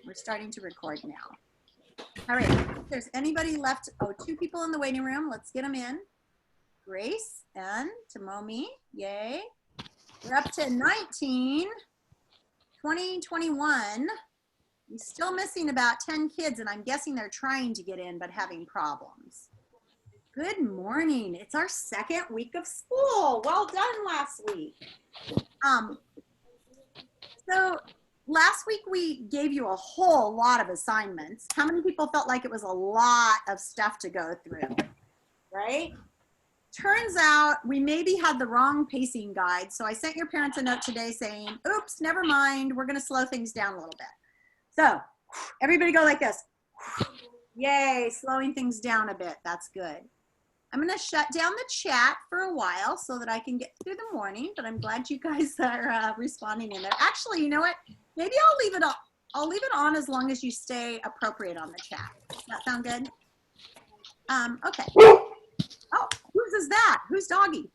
We're starting to record now. All right, if there's anybody left, oh, 2 people in the waiting room. Let's get them in. Grace and Tomomi, yay. We're up to 19, 20, 21. We're still missing about 10 kids, and I'm guessing they're trying to get in but having problems. Good morning. It's our 2nd week of school. Well done last week. So last week we gave you a whole lot of assignments. How many people felt like it was a lot of stuff to go through, right? Turns out we maybe had the wrong pacing guide. So I sent your parents a note today saying, oops, never mind. We're going to slow things down a little bit. So everybody go like this. Yay, slowing things down a bit. That's good. I'm going to shut down the chat for a while so that I can get through the morning, but I'm glad you guys are responding in there. Actually, you know what? Maybe I'll leave it on. I'll leave it on as long as you stay appropriate on the chat. Does that sound good? Okay. Oh, whose is that? Who's doggy?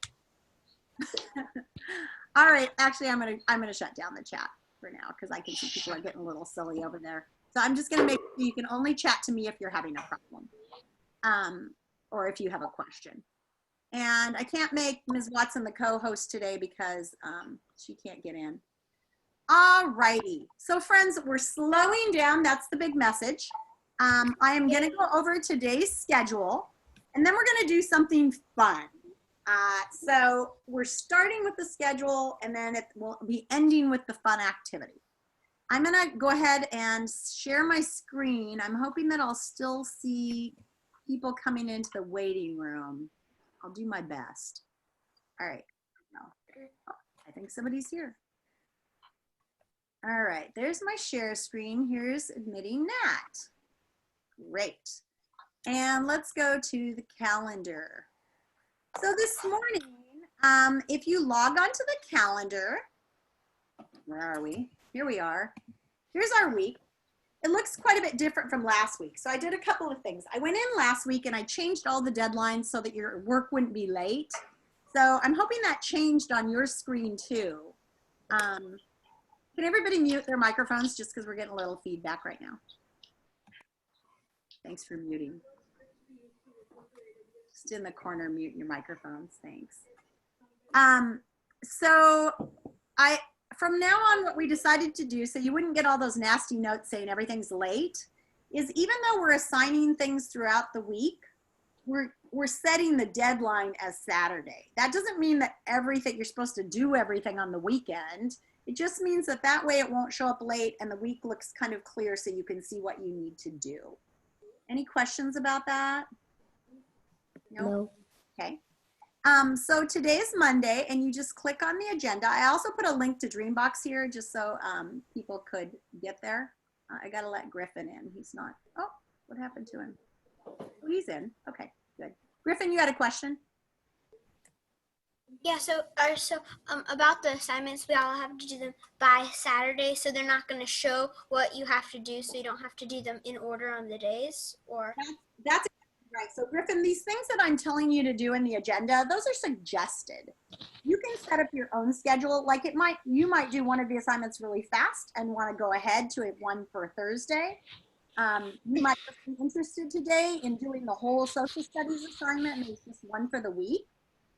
All right. Actually, I'm gonna shut down the chat for now because I can see people are getting a little silly over there. So I'm just gonna make sure you can only chat to me if you're having a problem, or if you have a question. And I can't make Ms. Watson the co-host today because she can't get in. All righty. So friends, we're slowing down. That's the big message. I am gonna go over today's schedule. And then we're going to do something fun. So we're starting with the schedule and then it will be ending with the fun activity. I'm going to go ahead and share my screen. I'm hoping that I'll still see people coming into the waiting room. I'll do my best. All right. Oh, I think somebody's here. All right. There's my share screen. Here's admitting Nat. Great. And let's go to the calendar. So this morning, if you log onto the calendar, where are we? Here we are. Here's our week. It looks quite a bit different from last week. So I did a couple of things. I went in last week and I changed all the deadlines so that your work wouldn't be late. So I'm hoping that changed on your screen too. Can everybody mute their microphones just because we're getting a little feedback right now? Thanks for muting. Just in the corner, mute your microphones, thanks. So from now on, what we decided to do, so you wouldn't get all those nasty notes saying everything's late, is even though we're assigning things throughout the week, we're setting the deadline as Saturday. That doesn't mean that you're supposed to do everything on the weekend. It just means that that way it won't show up late and the week looks kind of clear so you can see what you need to do. Any questions about that? No. Okay. So today's Monday and you just click on the agenda. I also put a link to Dreambox here just so people could get there. I got to let Griffin in. He's not. Oh, what happened to him? Oh, he's in. Okay, good. Griffin, you had a question? Yeah, so about the assignments, we all have to do them by Saturday, so they're not going to show what you have to do, so you don't have to do them in order on the days, or? That's right. So Griffin, these things that I'm telling you to do in the agenda, those are suggested. You can set up your own schedule. Like you might do one of the assignments really fast and want to go ahead to one for Thursday. You might be interested today in doing the whole social studies assignment and there's just one for the week.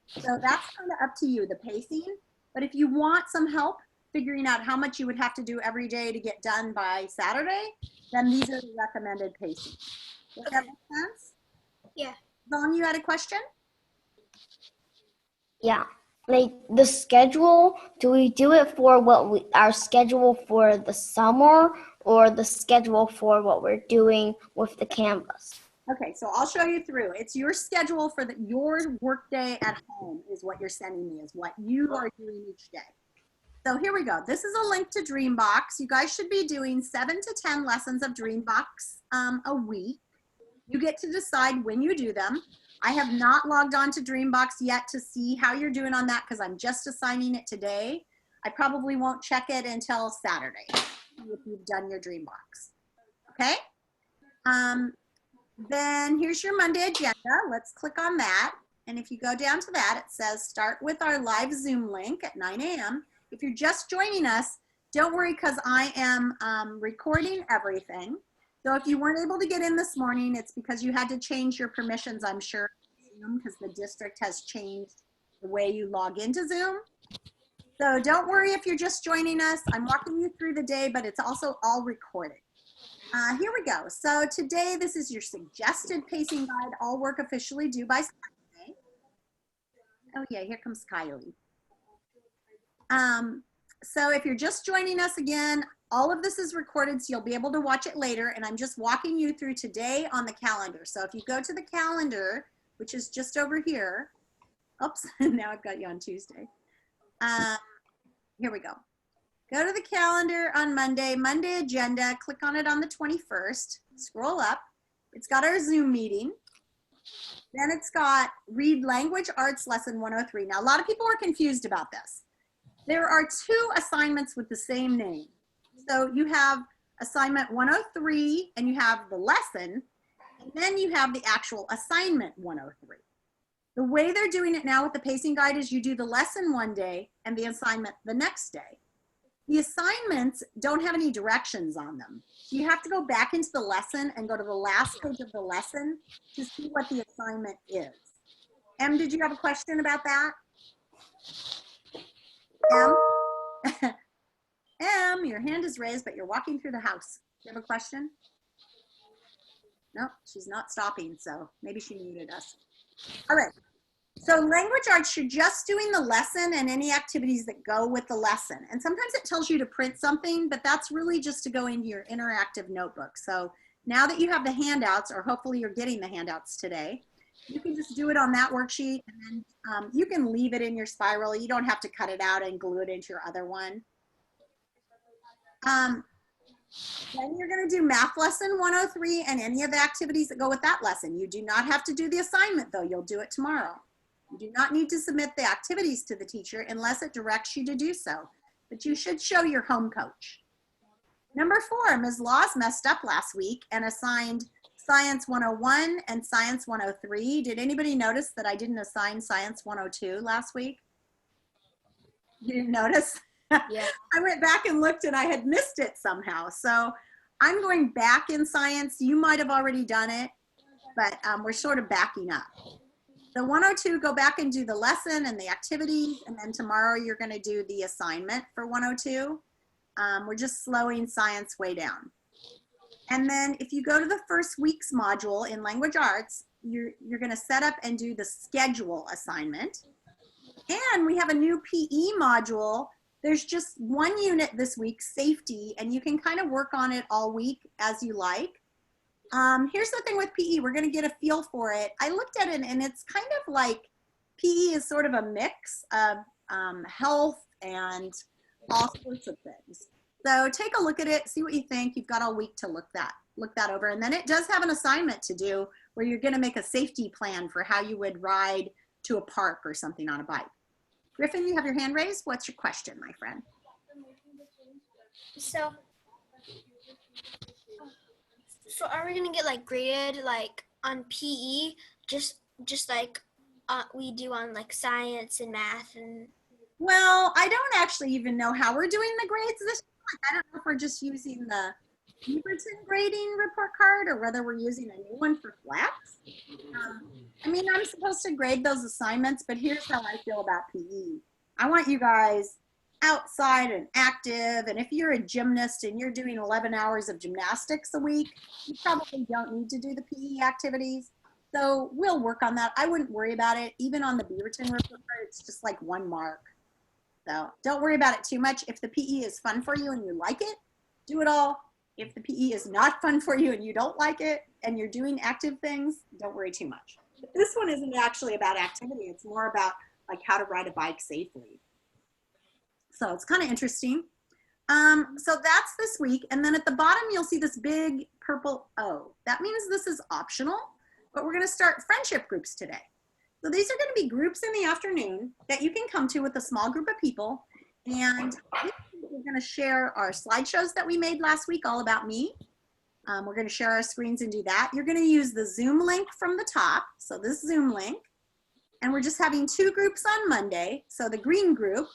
So that's kind of up to you, the pacing. But if you want some help figuring out how much you would have to do every day to get done by Saturday, then these are the recommended pacing. Does that make sense? Yeah. Vaughn, you had a question? Yeah. Like the schedule, do we do it for our schedule for the summer or the schedule for what we're doing with the Canvas? Okay, so I'll show you through. It's your schedule for your work day at home is what you're sending me, is what you are doing each day. So here we go. This is a link to Dreambox. You guys should be doing 7 to 10 lessons of Dreambox a week. You get to decide when you do them. I have not logged on to Dreambox yet to see how you're doing on that because I'm just assigning it today. I probably won't check it until Saturday if you've done your Dreambox. Okay? Then here's your Monday agenda. Let's click on that. And if you go down to that, it says start with our live Zoom link at 9 a.m. If you're just joining us, Don't worry, because I am recording everything. So if you weren't able to get in this morning, it's because you had to change your permissions, I'm sure, because the district has changed the way you log into Zoom. So don't worry if you're just joining us. I'm walking you through the day, but it's also all recorded. Here we go. So today, this is your suggested pacing guide, all work officially due by Saturday. Oh yeah, here comes Kylie. So if you're just joining us again, all of this is recorded, so you'll be able to watch it later, and I'm just walking you through today on the calendar. So if you go to the calendar, which is just over here, oops, now I've got you on Tuesday. Here we go. Go to the calendar on Monday, Monday agenda, click on it on the 21st, scroll up. It's got our Zoom meeting. Then it's got Read Language Arts Lesson 103. Now, a lot of people are confused about this. There are 2 assignments with the same name. So you have assignment 103 and you have the lesson, and then you have the actual assignment 103. The way they're doing it now with the pacing guide is you do the lesson one day and the assignment the next day. The assignments don't have any directions on them. You have to go back into the lesson and go to the last page of the lesson to see what the assignment is. Em, did you have a question about that? Em? Em, your hand is raised, but you're walking through the house. Do you have a question? No, she's not stopping, so maybe she muted us. All right. So language arts, you're just doing the lesson and any activities that go with the lesson. And sometimes it tells you to print something, but that's really just to go into your interactive notebook. So now that you have the handouts, or hopefully you're getting the handouts today, you can just do it on that worksheet, and then you can leave it in your spiral. You don't have to cut it out and glue it into your other one. Then you're going to do math lesson 103 and any of the activities that go with that lesson. You do not have to do the assignment, though. You'll do it tomorrow. You do not need to submit the activities to the teacher unless it directs you to do so, but you should show your home coach. Number 4, Ms. Laws messed up last week and assigned Science 101 and Science 103. Did anybody notice that I didn't assign Science 102 last week? You didn't notice? Yeah. I went back and looked and I had missed it somehow. So I'm going back in science. You might have already done it, but we're sort of backing up. The 102, go back and do the lesson and the activities, and then tomorrow you're going to do the assignment for 102. We're just slowing science way down. And then if you go to the first week's module in language arts, you're going to set up and do the schedule assignment. And we have a new PE module. There's just 1 unit this week, safety, and you can kind of work on it all week as you like. Here's the thing with PE, we're going to get a feel for it. I looked at it and it's kind of like PE is sort of a mix of health and all sorts of things. So take a look at it, see what you think. You've got all week to look that over. And then it does have an assignment to do where you're going to make a safety plan for how you would ride to a park or something on a bike. Griffin, you have your hand raised. What's your question, my friend? So are we gonna get like graded like on PE, just like we do on like science and math and? Well, I don't actually even know how we're doing the grades this year. I don't know if we're just using the Beaverton grading report card or whether we're using a new one for flats. I mean, I'm supposed to grade those assignments, but here's how I feel about PE. I want you guys outside and active, and if you're a gymnast and you're doing 11 hours of gymnastics a week, you probably don't need to do the PE activities. So we'll work on that. I wouldn't worry about it. Even on the Beaverton report card, it's just like 1 mark. So don't worry about it too much. If the PE is fun for you and you like it, do it all. If the PE is not fun for you and you don't like it and you're doing active things, don't worry too much. This one isn't actually about activity. It's more about like how to ride a bike safely. So it's kind of interesting. So that's this week. And then at the bottom, you'll see this big purple O. That means this is optional, but we're going to start friendship groups today. So these are going to be groups in the afternoon that you can come to with a small group of people. And we're going to share our slideshows that we made last week, all about me. We're going to share our screens and do that. You're going to use the Zoom link from the top. So this Zoom link. And we're just having 2 groups on Monday. So the green group,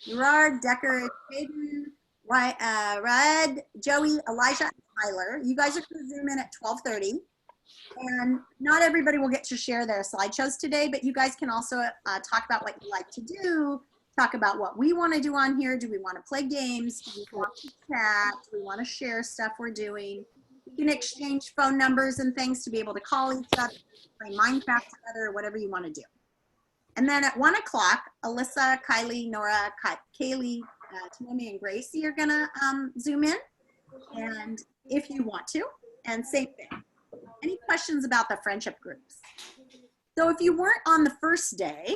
Gerard, Decker, Hayden, Red, Joey, Elijah, and Tyler. You guys are going to Zoom in at 12:30. And not everybody will get to share their slideshows today, but you guys can also talk about what you like to do, talk about what we want to do on here. Do we want to play games? Do we want to chat? Do we want to share stuff we're doing? You can exchange phone numbers and things to be able to call each other, play Minecraft together, whatever you want to do. And then at 1 o'clock, Alyssa, Kylie, Nora, Kaylee, Tammy, and Gracie are gonna Zoom in, and if you want to, and same thing. Any questions about the friendship groups? So if you weren't on the first day,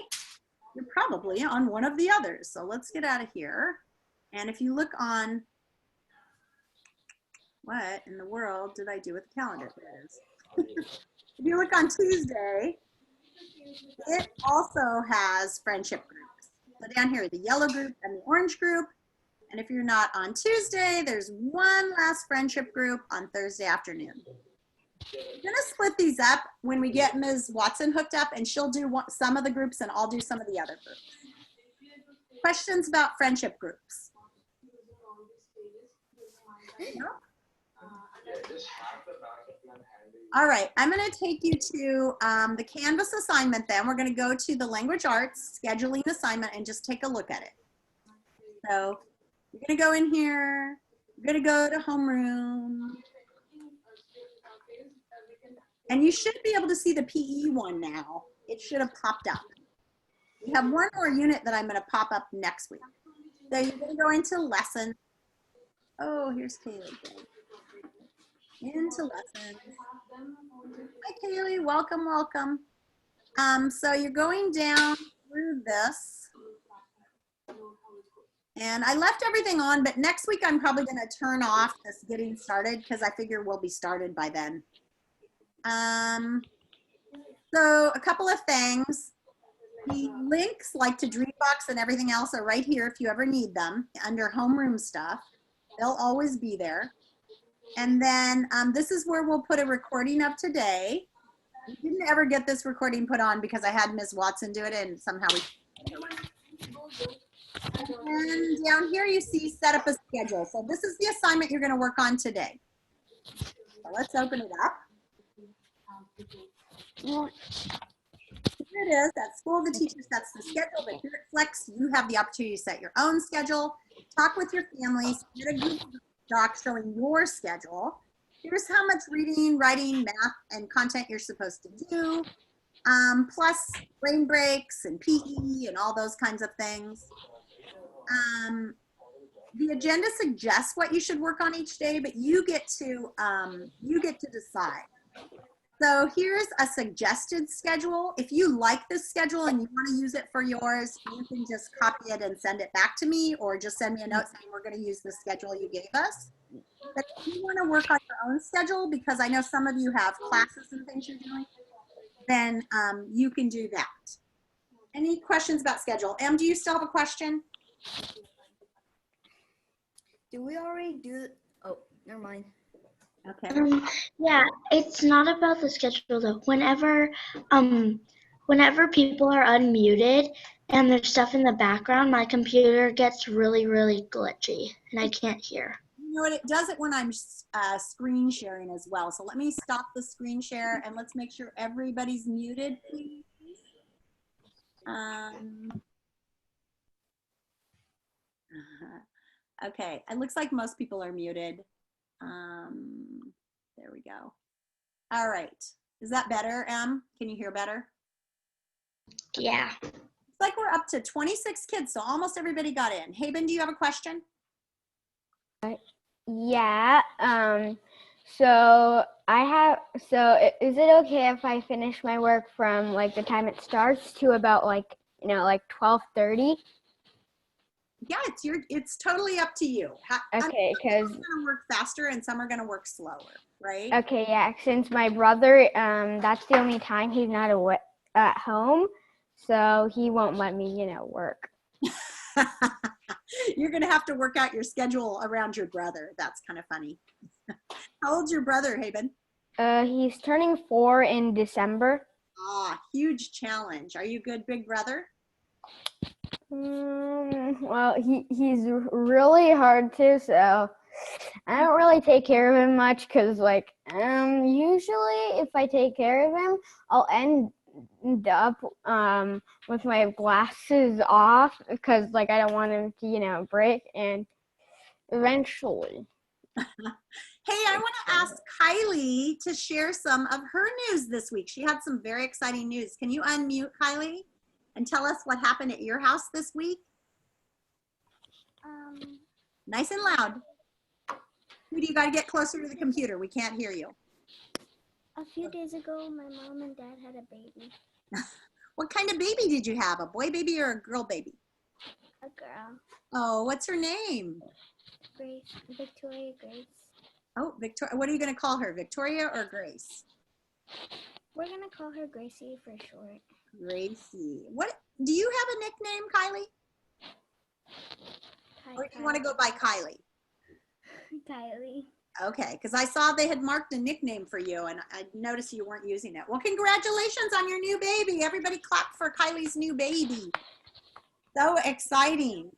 you're probably on one of the others. So let's get out of here. And if you look on, what in the world did I do with the calendar? There it is. If you look on Tuesday, it also has friendship groups. So down here, the yellow group and the orange group. And if you're not on Tuesday, there's one last friendship group on Thursday afternoon. We're gonna split these up when we get Ms. Watson hooked up, and she'll do some of the groups and I'll do some of the other groups. Questions about friendship groups? No? All right, I'm gonna take you to the Canvas assignment then. We're gonna go to the language arts scheduling assignment and just take a look at it. So you're gonna go in here, you're gonna go to homeroom. And you should be able to see the PE one now. It should have popped up. We have one more unit that I'm gonna pop up next week. So you're gonna go into lesson. Oh, here's Kaylee. Into lessons. Hi Kaylee, welcome, welcome. So you're going down through this. And I left everything on, but next week I'm probably gonna turn off this getting started because I figure we'll be started by then. So a couple of things. The links like to Dreambox and everything else are right here if you ever need them under homeroom stuff. They'll always be there. And then this is where we'll put a recording of today. We didn't ever get this recording put on because I had Ms. Watson do it and somehow we. And down here you see set up a schedule. So this is the assignment you're going to work on today. So let's open it up. Here it is. At school, the teacher sets the schedule, but here at Flex, you have the opportunity to set your own schedule, talk with your families, get a Google Doc showing your schedule. Here's how much reading, writing, math, and content you're supposed to do, plus brain breaks and PE and all those kinds of things. The agenda suggests what you should work on each day, but you get to decide. So here's a suggested schedule. If you like this schedule and you want to use it for yours, you can just copy it and send it back to me, or just send me a note saying we're going to use the schedule you gave us. But if you want to work on your own schedule, because I know some of you have classes and things you're doing, then you can do that. Any questions about schedule? Em, do you still have a question? Do we already do? Oh, never mind. Okay. Yeah, it's not about the schedule though. Whenever people are unmuted and there's stuff in the background, my computer gets really, really glitchy and I can't hear. You know what, it does it when I'm screen sharing as well. So let me stop the screen share and let's make sure everybody's muted, please. Okay, it looks like most people are muted. There we go. All right, is that better, Em? Can you hear better? Yeah. It's like we're up to 26 kids, so almost everybody got in. Haben, do you have a question? Yeah. So is it okay if I finish my work from like the time it starts to about like 12:30? Yeah, it's totally up to you. Okay, because some are gonna work faster and some are gonna work slower, right? okay, yeah, since my brother, that's the only time he's not at home, so he won't let me, work. You're gonna have to work out your schedule around your brother. That's kind of funny. How old's your brother, Haben? He's turning 4 in December. Ah, huge challenge. Are you good, big brother? Well, he's really hard to, so I don't really take care of him much because, like, usually if I take care of him, I'll end up with my glasses off because, like, I don't want him to, break, and eventually. Hey, I want to ask Kylie to share some of her news this week. She had some very exciting news. Can you unmute, Kylie, and tell us what happened at your house this week? Nice and loud. You got to get closer to the computer. We can't hear you. A few days ago, my mom and dad had a baby. What kind of baby did you have? A boy baby or a girl baby? A girl. Oh, what's her name? Grace. Victoria Grace. Oh, Victoria. What are you going to call her? Victoria or Grace? We're going to call her Gracie for short. Gracie. What? Do you have a nickname, Kylie? Or do you want to go by Kylie? Kylie. Okay, because I saw they had marked a nickname for you, and I noticed you weren't using it. Well, congratulations on your new baby. Everybody clap for Kylie's new baby. So exciting.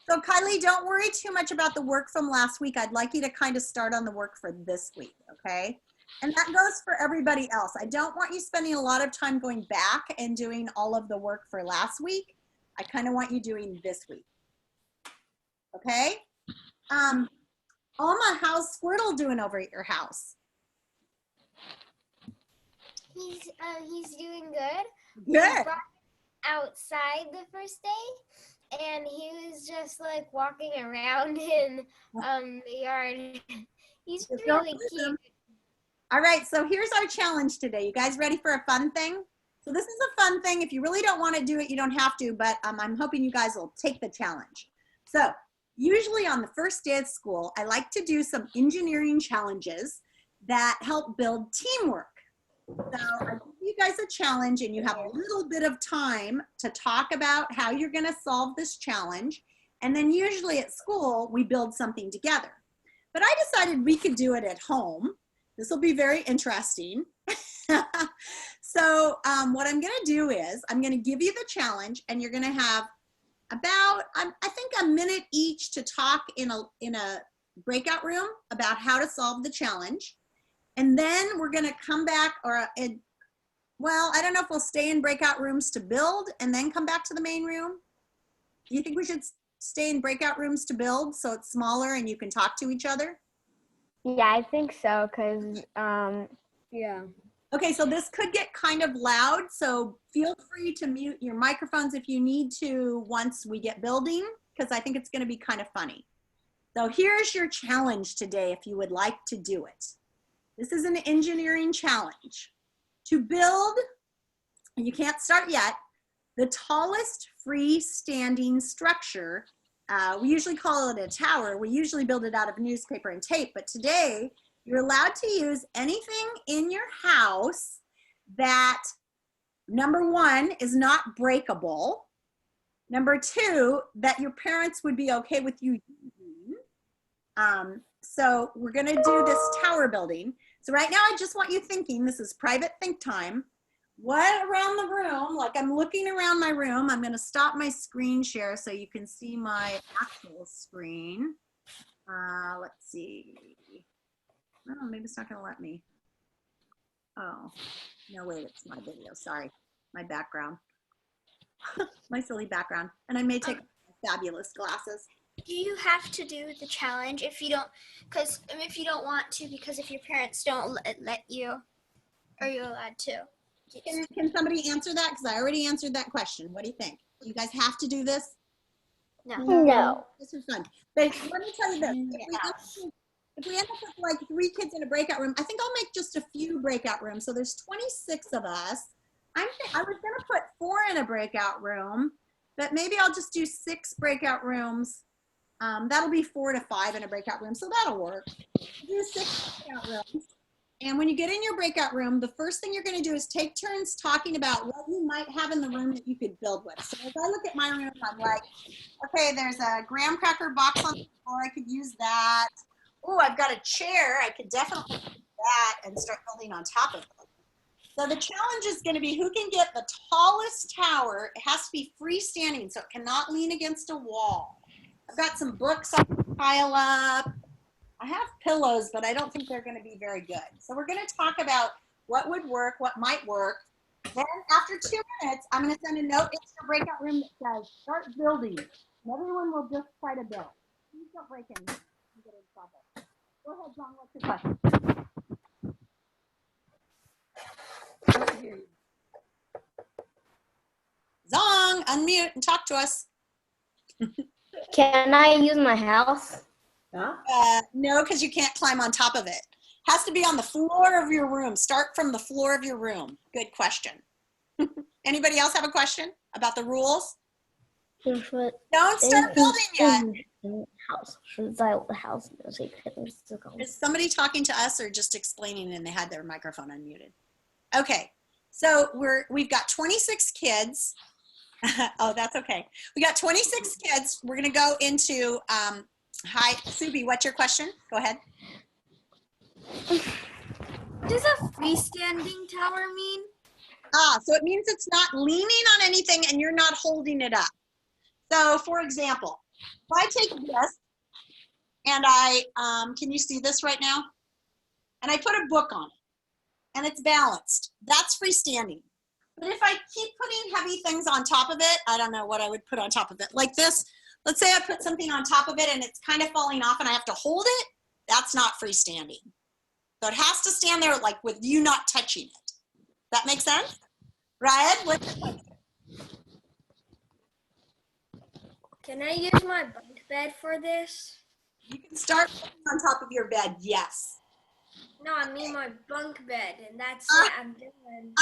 So Kylie, don't worry too much about the work from last week. I'd like you to kind of start on the work for this week, okay? And that goes for everybody else. I don't want you spending a lot of time going back and doing all of the work for last week. I kind of want you doing this week, okay? Alma, how's Squirtle doing over at your house? He's doing good. Good. We brought him outside the first day, and he was just like walking around in the yard. He's Just really don't lose cute. him. All right, so here's our challenge today. You guys ready for a fun thing? So this is a fun thing. If you really don't want to do it, you don't have to, but I'm hoping you guys will take the challenge. So usually on the first day of school, I like to do some engineering challenges that help build teamwork. So I give you guys a challenge, and you have a little bit of time to talk about how you're going to solve this challenge. And then usually at school, we build something together. But I decided we could do it at home. This will be very interesting. So what I'm going to do is I'm going to give you the challenge, and you're going to have about, I think, a minute each to talk in a breakout room about how to solve the challenge. And then we're going to come back, well, I don't know if we'll stay in breakout rooms to build and then come back to the main room. Do you think we should stay in breakout rooms to build so it's smaller and you can talk to each other? Yeah, I think so, because, Yeah. Okay, so this could get kind of loud, so feel free to mute your microphones if you need to once we get building, because I think it's going to be kind of funny. So here's your challenge today if you would like to do it. This is an engineering challenge. To build, and you can't start yet, the tallest freestanding structure. We usually call it a tower. We usually build it out of newspaper and tape, but today you're allowed to use anything in your house that, number one, is not breakable. Number two, that your parents would be okay with you using. So we're gonna do this tower building. So right now I just want you thinking, this is private think time. What around the room, like I'm looking around my room, I'm gonna stop my screen share so you can see my actual screen. Let's see. Oh, maybe it's not gonna let me. Oh, no, wait, it's my video, sorry. My background, my silly background. And I may take fabulous glasses. Do you have to do the challenge if you don't? Because if you don't want to, because if your parents don't let you, are you allowed to? Can somebody answer that? Because I already answered that question. What do you think? You guys have to do this? No. No. This is fun. But let me tell you this. If we end up with like 3 kids in a breakout room, I think I'll make just a few breakout rooms. So there's 26 of us. I was gonna put 4 in a breakout room, but maybe I'll just do 6 breakout rooms. That'll be 4 to 5 in a breakout room, so that'll work. Do 6 breakout rooms. And when you get in your breakout room, the first thing you're gonna do is take turns talking about what you might have in the room that you could build with. So as I look at my room, I'm like, okay, there's a graham cracker box on the floor, I could use that. Oh, I've got a chair, I could definitely use that and start building on top of it. So the challenge is going to be who can get the tallest tower. It has to be freestanding, so it cannot lean against a wall. I've got some books I can pile up. I have pillows, but I don't think they're going to be very good. So we're going to talk about what would work, what might work. Then after 2 minutes, I'm going to send a note into your breakout room that says, start building. And everyone will just try to build. Please don't break anything and get in trouble. Go ahead, John, what's your question? Zong, unmute and talk to us. Can I use my house? No, because you can't climb on top of it. Has to be on the floor of your room. Start from the floor of your room. Good question. Anybody else have a question about the rules? Don't start building yet. House. Is somebody talking to us or just explaining and they had their microphone unmuted? Okay, so we've got 26 kids. Oh, that's okay. We got 26 kids. We're gonna go into, hi, Subi, what's your question? Go ahead. What does a freestanding tower mean? So it means it's not leaning on anything and you're not holding it up. So for example, if I take this and I, can you see this right now? And I put a book on it and it's balanced, that's freestanding. But if I keep putting heavy things on top of it, I don't know what I would put on top of it. Like this, let's say I put something on top of it and it's kind of falling off and I have to hold it, that's not freestanding. So it has to stand there like with you not touching it. That make sense? Ryan, what's your question? Can I use my bunk bed for this? You can start on top of your bed, yes. No, I mean my bunk bed, and that's what I'm doing.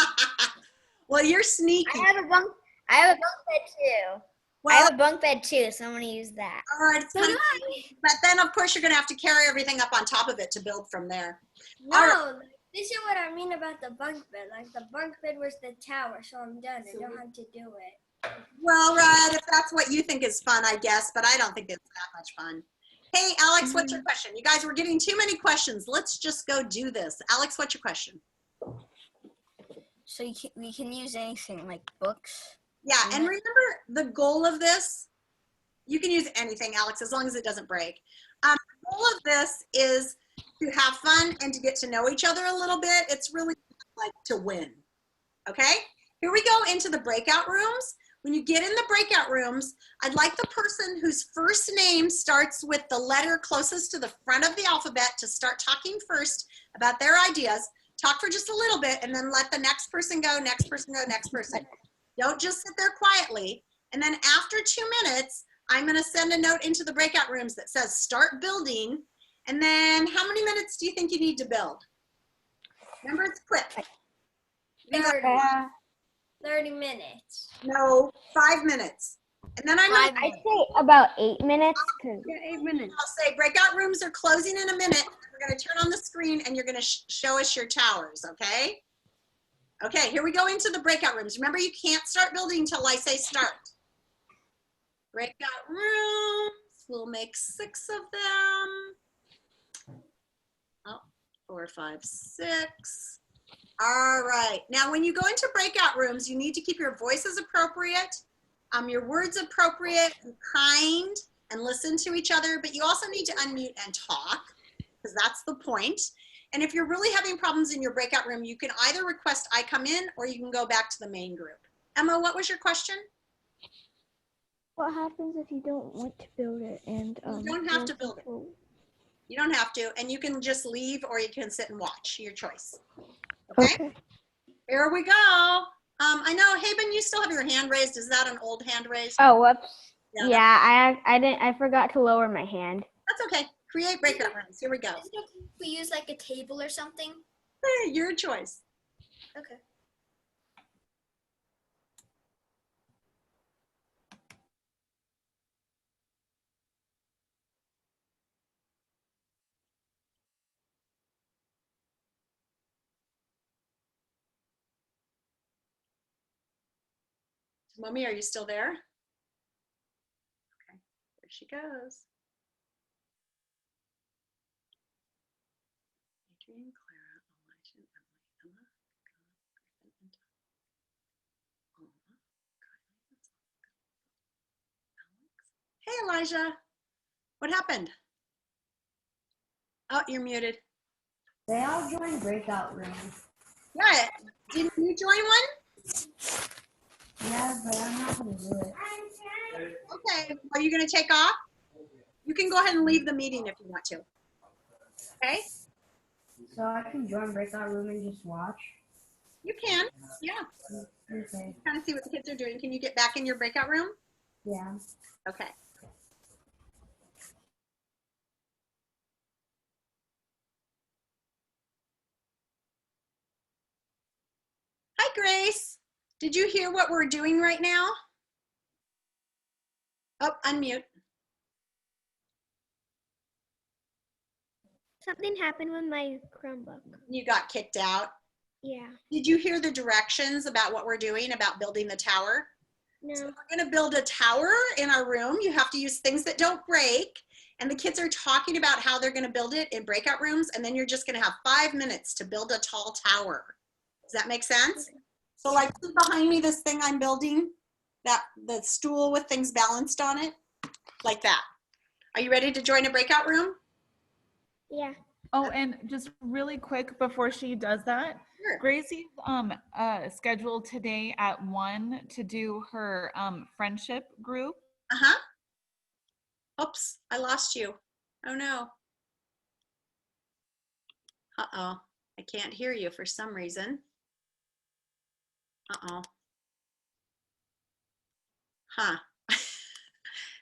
Well, you're sneaky. I have a bunk bed too. Well, I have a bunk bed too, so I'm gonna use that. all right, it's kind of, but then of course you're gonna have to carry everything up on top of it to build from there. No, All this is what I mean about the bunk bed. Like the bunk bed was the tower, so I'm done. I don't have to do it. Well, Ryan, if that's what you think is fun, I guess, but I don't think it's that much fun. Hey, Alex, what's your question? You guys, we're getting too many questions. Let's just go do this. Alex, what's your question? So we can use anything like books. Yeah, and remember the goal of this, you can use anything, Alex, as long as it doesn't break. The goal of this is to have fun and to get to know each other a little bit. It's really like to win, okay? Here we go into the breakout rooms. When you get in the breakout rooms, I'd like the person whose first name starts with the letter closest to the front of the alphabet to start talking first about their ideas. Talk for just a little bit and then let the next person go, next person go, next person. Don't just sit there quietly. And then after 2 minutes, I'm gonna send a note into the breakout rooms that says start building. And then how many minutes do you think you need to build? Remember, it's quick. 30 minutes. No, 5 minutes. And then I'm gonna I'd say about 8 minutes. Yeah, 8 minutes. I'll say breakout rooms are closing in a minute. We're gonna turn on the screen and you're gonna show us your towers, okay? Okay, here we go into the breakout rooms. Remember, you can't start building until I say start. Breakout rooms, we'll make 6 of them. Oh, 4, 5, 6. All right, now when you go into breakout rooms, you need to keep your voices appropriate, your words appropriate, and kind, and listen to each other, but you also need to unmute and talk, because that's the point. And if you're really having problems in your breakout room, you can either request I come in, or you can go back to the main group. Emma, what was your question? What happens if you don't want to build it and You don't have to build it. You don't have to, and you can just leave or you can sit and watch, your choice. Okay? Here we go. I know, Haben, you still have your hand raised. Is that an old hand raised? Oh, whoops. Yeah, Yeah, I forgot to lower my hand. That's okay. Create breakout rooms. Here we go. Is it okay if we use like a table or something? Your choice. Okay. Mommy, are you still there? Okay, there she goes. Adrian, Clara, Elijah, Emily, Emma. Elijah. What happened? Oh, you're muted. They all join breakout rooms. Yeah. Didn't you join one? Yeah, but I'm not gonna do it. Okay. Are you going to take off? You can go ahead and leave the meeting if you want to. Okay? So I can join breakout room and just watch. You can. Yeah. Okay. Kind of see what the kids are doing. Can you get back in your breakout room? Yeah. Okay. Hi, Grace. Did you hear what we're doing right now? Oh, unmute. Something happened with my Chromebook. You got kicked out. Yeah. Did you hear the directions about what we're doing about building the tower? No. So we're going to build a tower in our room. You have to use things that don't break. And the kids are talking about how they're going to build it in breakout rooms. And then you're just going to have 5 minutes to build a tall tower. Does that make sense? So like behind me, this thing I'm building, that the stool with things balanced on it, like that. Are you ready to join a breakout room? Yeah. Oh, and just really quick before she does that, Sure. Gracie's scheduled today at 1 to do her friendship group. Uh-huh. Oops, I lost you. Oh no. Uh-oh, I can't hear you for some reason. Uh-oh. Huh.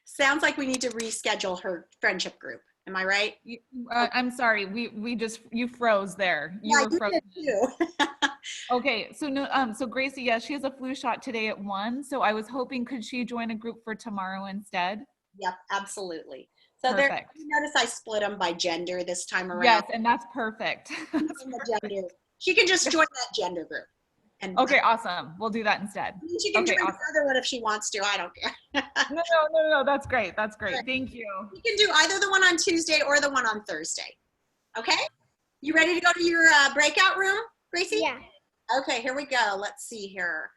Sounds like we need to reschedule her friendship group. Am I right? I'm sorry, you froze there. You Yeah, were you frozen. did too. Okay, so no, so Gracie, yeah, she has a flu shot today at 1. So I was hoping, could she join a group for tomorrow instead? Yep, absolutely. So there, Perfect. you notice I split them by gender this time around. Yes, and that's perfect. And the gender. She can just join that gender group. And Okay, awesome. We'll do that instead. she can Okay, join awesome. the other one if she wants to. I don't care. No, that's great. That's great. Thank you. You can do either the one on Tuesday or the one on Thursday. Okay? You ready to go to your breakout room, Gracie? Yeah. Okay, here we go. Let's see here.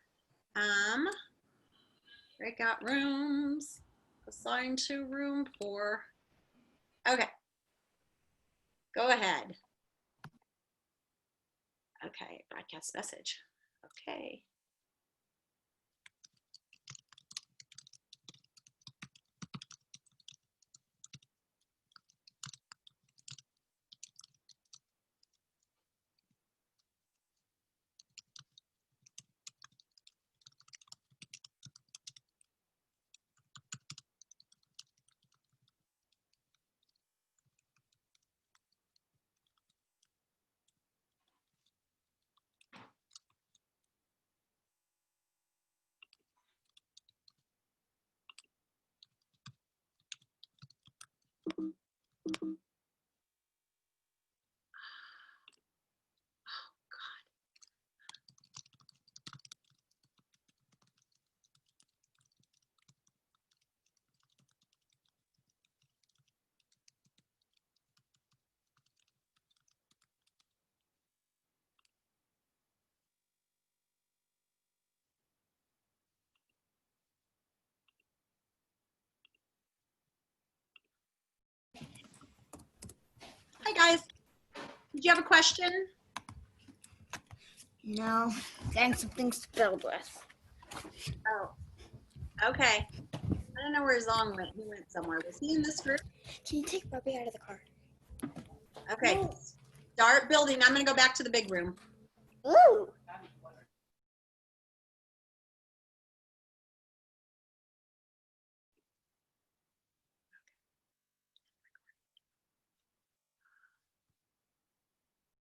Breakout rooms. Assigned to room 4. Okay. Go ahead. Okay, broadcast message. Okay. Hi guys. Did you have a question? No, getting some things to build with. Oh, okay. I don't know where Zong went. He went somewhere. Was he in this group? Can you take Barbie out of the car? Okay. Start building. I'm going to go back to the big room. Ooh.